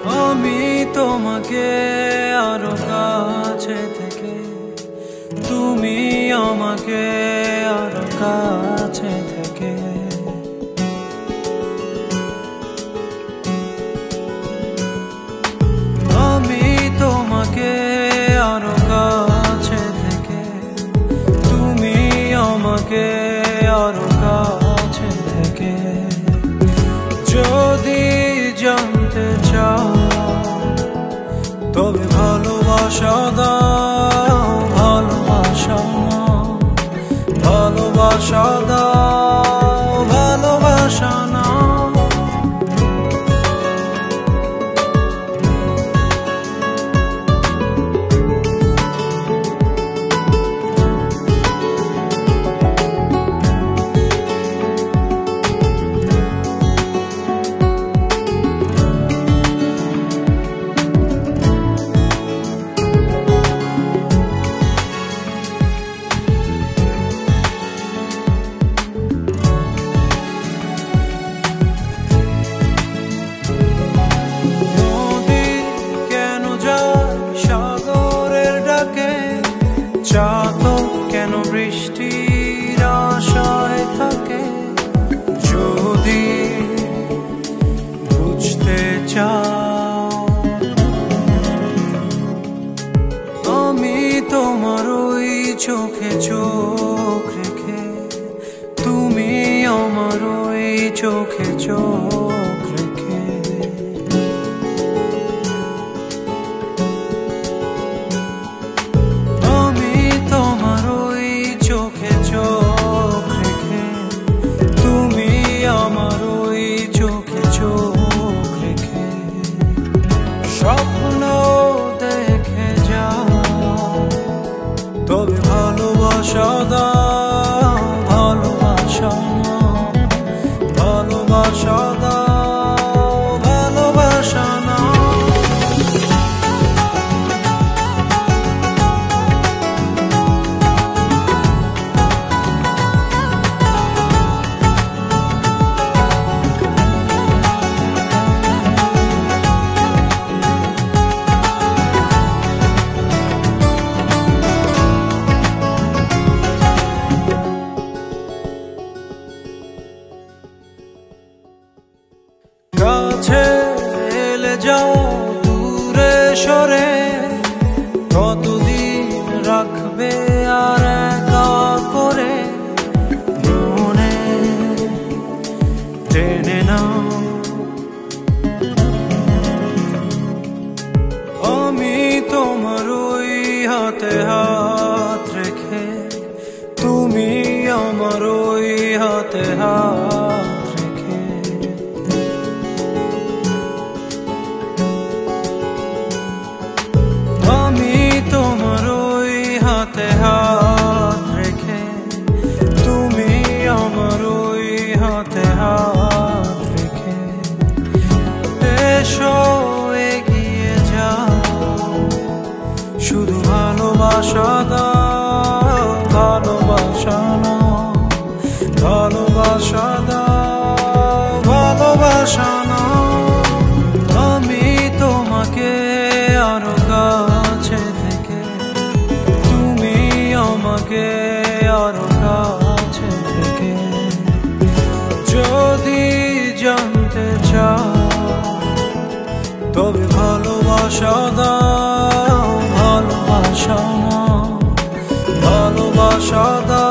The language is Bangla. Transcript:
আমি তোমাকে আরো কাছে থেকে, তুমি আমাকে আরো কাছে থেকে। আমি তোমাকে আরো কাছে থেকে, তুমি আমাকে আরো কাছে থেকে। যদি জানতে চাও তবে ভালোবাসা দাও, ভালোবাসা নাও, ভালোবাসা দাও, ভালোবাসা নাও। চাতক কেন বৃষ্টির আশায় থাকে? যদি বুঝতে চাও, আমি তোমার ওই চোখে চোখ রেখে, তুমি আমার ওই চোখে চোখ রেখে। স্বপ্ন দেখে যাও তবে ভালোবাসা দাও, ভালোবাসা নাও, ভালোবাসা দাও, ভালোবাসা নাও। কাছে এলে যাও দূরে সরে, কতদিন রাখবে আর একা করে? মনে টেনে নাও, আমি তোমার ওই হাতে হাত রেখে, তুমি আমার ওই হাতে হাত রেখে। আমি তোমার ওই হাতে হাত রেখে, তুমি আমার ওই হাতে হাত রেখে। এসো এগিয়ে যাও, শুধু ভালোবাসা দাও, ভালোবাসা নাও, ভালোবাসা দাও, ভালোবাসা নাও। আমি তোমাকে আরো কাছে থেকে, তুমি আমাকে আরো কাছে থেকে। যদি জানতে চাও তবে ভালোবাসা দাও, ভালোবাসা নাও, ভালোবাসা দাও।